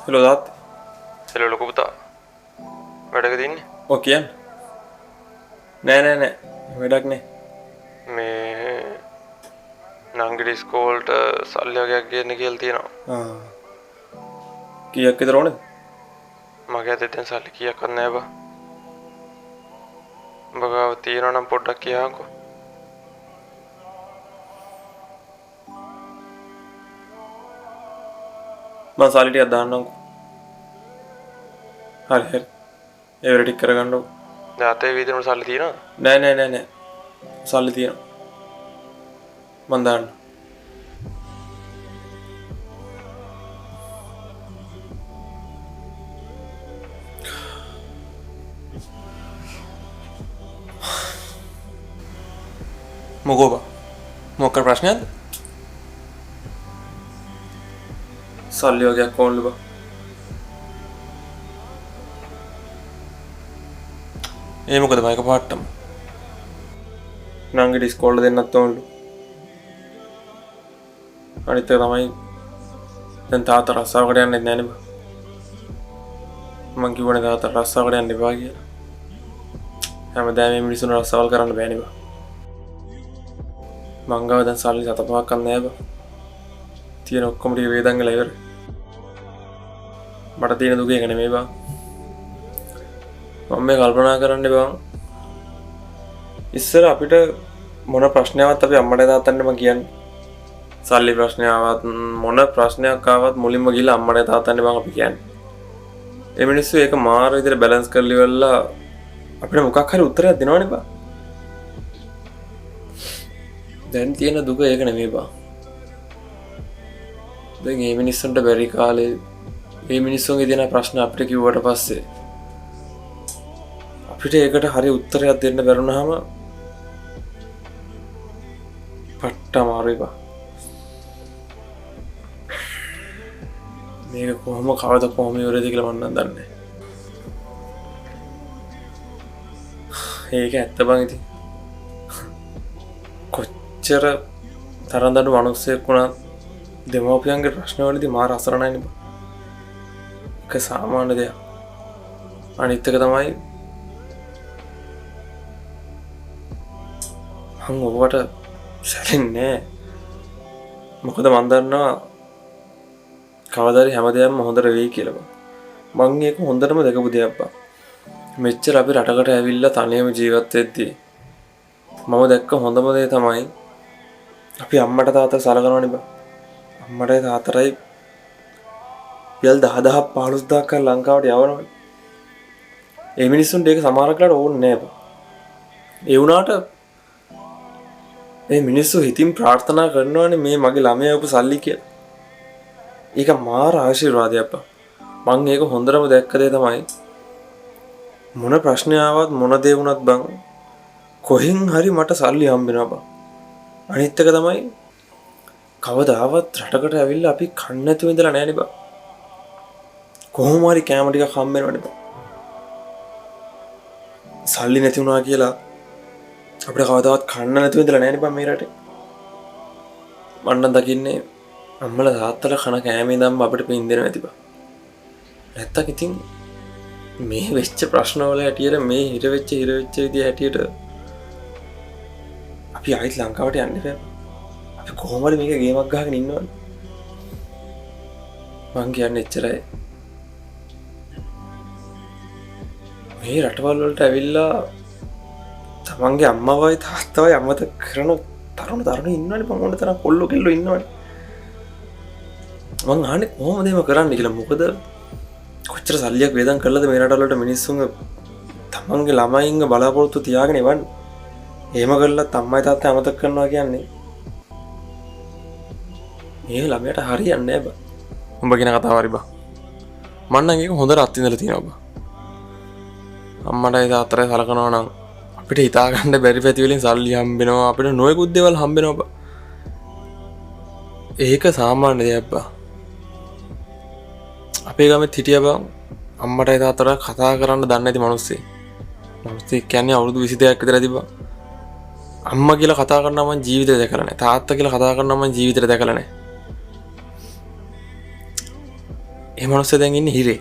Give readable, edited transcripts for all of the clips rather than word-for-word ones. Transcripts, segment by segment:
Hello තාත්තා. Hello ලොකු පුතා. වැඩක තින්නේ? ඔව් කියන්න. නෑ වැඩක් නෑ. මේ නංගිට ඉස්කෝලේට සල්ලි වගේක් ගේන්න කියලා තියෙනවා. කීයක් විතර ඕනද? මගේ අතේ දැන් සල්ලි කීයක්වත් නෑ බා. උඹ ගාව තියෙනවා නම් පොඩ්ඩක් කියහන්කෝ. මම සල්ලි ටිකක් දාන්නම්කෝ. හරි. ඒ වැඩ ටික කරගන්නකො. දැන් අතේ වීදිනේට සල්ලි තියෙනවද? නෑ. සල්ලි තියෙනවා. මං දාන්න. මොකෝ බා? මොකක් ප්‍රශ්නයක්ද? සල්ලි වගේක් ඕනලු බා. ඒ මොකද මයික පාට්ටම නංගිට ඉස්කෝලේට දෙන්නත් ඕනලු. අනිත් එක තමයි දැන් තාත්තා රස්සාවකට යන්නේ නැහැ නේ බා. මං කිව්වනේ තාත්තා රස්සාවකට යන්න එපා කියලා. හැමදාම මේ මිනිස්සුන්ව රස්සාවල් කරන්න බෑනේ බා. මං ගාව දැන් සල්ලි 7-5ක් නැහැ බා. තියෙන ඔක්කොම ටික වේදන් ගලා ඉවරයි. මට තියෙන දුක එක නෙමෙයි බා. මම මේ කල්පනා කරන්නේ බං ඉස්සර අපිට මොන ප්‍රශ්නයක්වත් අපි අම්මට තාත්තන්ට මම කියන්නේ සල්ලි ප්‍රශ්නයක්වත් මොන ප්‍රශ්නයක් ආවත් මුලින්ම ගිහලා අම්මට තාත්තන්ට බං අපි කියන්නේ ඒ මිනිස්සු ඒක මාර විදිහට බැලන්ස් කරලා ඉවරලා අපිට මොකක් හරි උත්තරයක් දෙනවනේ බං. දැන් තියෙන දුක ඒක නෙමෙයි බං. දැන් මේ මිනිස්සුන්ට බැරි කාලේ මේ මිනිස්සුන්ගේ තියෙන ප්‍රශ්න අපිට කිව්වට පස්සේ අපිට ඒකට හරි උත්තරයක් දෙන්න බැරුණාම පට්ට අමාරුයි බා. මේක කොහොම ඉවරද කියලා මම නම් දන්නේ. ඒක ඇත්ත බං ඉතින්. කොච්චර තරන්දඩු මිනිස්සෙක් වුණත් දෙමව්පියන්ගේ ප්‍රශ්න වලදී මාර අසරණයිනේ බා. ඒක සාමාන්‍ය දෙයක්. අනිත් එක තමයි මං ඔබට සැලෙන්නේ මොකද මන් දන්නවා කවදාරි හැමදේම හොඳට වෙයි කියලා බං. මං ඒක හොඳටම දැකපු දෙයක් බං. මෙච්චර අපි රටකට ඇවිල්ලා තනියම ජීවත් වෙද්දී මම දැක්ක හොඳම දේ තමයි අපි අම්මට තාත්තට සලකනවනේ බං. අම්මටයි තාත්තටයි පියල් 10,000 15,000 කර ලංකාවට යවනවනේ. ඒ මිනිස්සුන්ට ඒක සමහරක් වෙලාවට ඕනේ නෑ බං. ඒ වුණාට මේ මිනිස්සු හිතින් ප්‍රාර්ථනා කරනවානේ මේ මගේ ළමයා උප සල්ලි කියලා. ඒක මාර ආශිර්වාදයක් බං. මං ඒක හොඳටම දැක්ක දේ තමයි මොන ප්‍රශ්නයක් ආවත් මොන දේ වුණත් බං කොහෙන් හරි මට සල්ලි හම්බෙනවා බං. අනිත් එක තමයි කවදාවත් රටකට ඇවිල්ලා අපි කන්න නැතුව ඉඳලා නැහැනේ බං. කොහොම හරි කෑම ටිකක් හම්බෙනවනේ බං. සල්ලි නැති වුණා කියලා අපිට කවදාවත් කන්න නැතුව ඉඳලා නැහැ නේ බං මේ රටේ. මම නම් දකින්නේ අම්මලා තාත්තලා කන කෑමේ ඉඳන්ම අපිට පින් දෙනවා ඇති බං. නැත්තම් ඉතින් මේ වෙච්ච ප්‍රශ්න වල හැටියට මේ හිර වෙච්ච විදිය හැටියට අපි ආයිත් ලංකාවට යන්න බෑ. අපි කොහොම හරි මේක ගේමක් ගහගෙන ඉන්නවනේ. මං කියන්නේ එච්චරයි. මේ රටවල් වලට ඇවිල්ලා තමන්ගේ අම්මවයි තාත්තවයි අමතක කරන තරුණ ඉන්නවනේ බං. ඕන තරම් කොල්ලෝ කෙල්ලෝ ඉන්නවනේ. මං අහන්නේ කොහොමද මේව කරන්නේ කියලා. මොකද කොච්චර සල්ලියක් වේදන් කරලාද මේ රටවල වලට මිනිස්සුන්ව තමන්ගේ ළමයින්ව බලාපොරොත්තු තියාගෙන ඉවන්නේ. එහෙම කරලා අම්මයි තාත්තයි අමතක කරනවා කියන්නේ මේ ළමයට හරියන්නේ නැහැ බං. උඹ කියන කතාව හරි බං. මං නම් ඒක හොඳට අත්විඳලා තියෙනවා බං. අම්මටයි තාත්තටයි සලකනවා නම් අපිට හිතා ගන්න බැරි පැති වලින් සල්ලි හම්බෙනවා. අපිට නොයෙකුත් දේවල් හම්බෙනවා බං. ඒක සාමාන්‍ය දෙයක් බං. අපේ ගමෙත් හිටියා බං අම්මටයි තාත්තට කතා කරන්න දන්නේ නැති මිනිස්සෙක්. මිනිස්සෙක් කියන්නේ අවුරුදු 22ක් විතර ඇති බං. අම්මා කියලා කතා කරනවා මං ජීවිතේ දැකලා නැහැ. තාත්තා කියලා කතා කරනවා මං ජීවිතේ දැකලා නැහැ. ඒ මනුස්සයා දැන් ඉන්නේ හිරේ.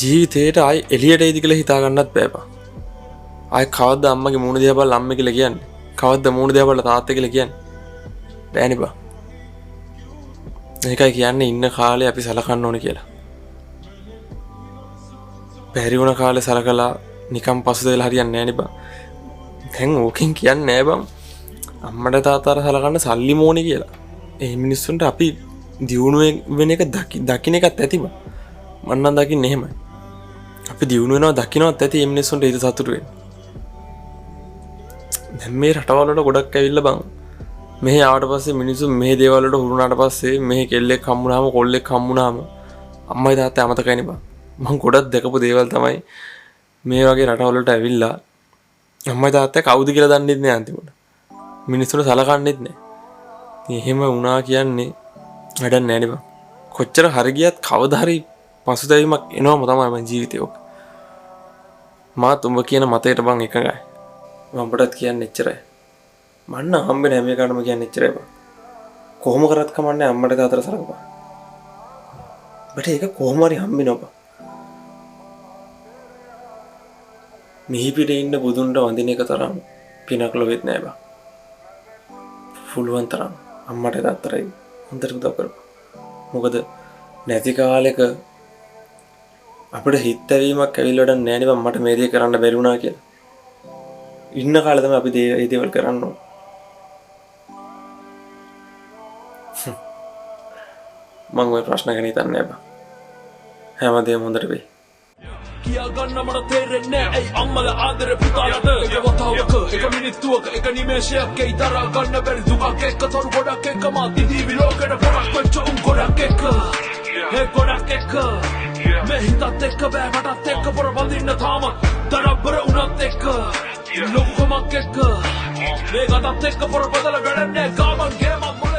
ජීවිතේට ආයි එළියට එයිද කියලා හිතා ගන්නත් බෑපා. ආයි කවද්ද අම්මගේ මූණ දිහා බලලා අම්මේ කියලා කියන්නේ? කවද්ද මූණ දිහා බලලා තාත්තා කියලා කියන්නේ? බෑනේ බා. ඒකයි කියන්නේ ඉන්න කාලේ අපි සලකන්න ඕනේ කියලා. බැරි වුණ කාලේ සලකලා නිකම් පසුතැවිලා හරියන්නේ නෑනේ බා. දැන් ඕකෙන් කියන්නේ නෑ බං. අම්මට තාත්තට සලකන්න සල්ලි මොනේ කියලා. ඒ මිනිස්සුන්ට අපි දියුණු වෙන එක දකින්න එකත් ඇති බා. මම නම් දකින්නේ එහෙමයි. අපි දියුණු වෙනවා දකින්නවත් ඇති මේ මිනිස්සුන්ට ඒක සතුටු වෙන්න. දැන් මේ රටවල් වල ගොඩක් ඇවිල්ලා බං. මෙහි ආවට පස්සේ මිනිස්සු මෙහි දේවල් වලට හුරුනාට පස්සේ මෙහි කෙල්ලෙක් හම්බුනාම කොල්ලෙක් හම්බුනාම අම්මයි තාත්තා අමතකයිනේ බං. මම ගොඩක් දැකපු දේවල් තමයි මේ වගේ රටවල් වලට ඇවිල්ලා අම්මයි තාත්තා කවුද කියලා දන්නේ නැහැ අන්තිමට. මිනිස්සුන්ට සලකන්නේත් නැහැ. ඉතින් එහෙම වුණා කියන්නේ වැඩක් නැහැ නේ බං. කොච්චර හරි ගියත් කවදා හරි පසුතැවීමක් එනවම තමයි මගේ ජීවිතේ ඔක. මාත් උඹ කියන මතයට බං එකගයි. මම ඔබටත් කියන්නේ එච්චරයි. මන්න හම්බෙන හැම එකකටම කියන්නේ එච්චරයි බං. කොහොම කරත් කමන්නේ අම්මට තාත්තට සලකපන්. බට ඒක කොහොම හරි හම්බෙනවා බං. මිහි පිටේ ඉන්න බුදුන්ට වඳින එක තරම් පිනක් ලොවෙත් නෑ බං. පුළුවන් තරම් අම්මට තාත්තටයි හොඳට උදව් කරපන්. මොකද නැති කාලෙක අපිට හිත ඇවීමක් ඇවිල්ලා වැඩක් නෑනේ බං මට මේ දේ කරන්න බැරි වුණා කියලා. ඉන්න කාලේ තමයි අපි මේ දේවල් කරන්න ඕන. මම ඔය ප්‍රශ්න ගැන හිතන්නේ නෑ බං. හැමදේම හොඳට වෙයි. කියා ගන්න මට තේරෙන්නේ ඇයි අම්මලා ආදරේ පුතාලට එක වතාවක එක මිනිත්තුවක එක නිමේෂයක් ඒ දරා ගන්න බැරි දුකක් එක්ක තොරු ගොඩක් එක්ක මා දිදිවි ලෝකෙට පොරක් වෙච්ච උන් ගොඩක් එක්ක ඒ ගොඩක් එක්ක මේ හිතත් එක්ක බෑ මටත් එක්ක පොර බඳින්න තාම දරබ්බර උනත් එක්ක ලොකුකමක් එක්ක මේ ගතත් එක්ක පොර බදලා වැඩන්නේ ගාමන් ගේමක්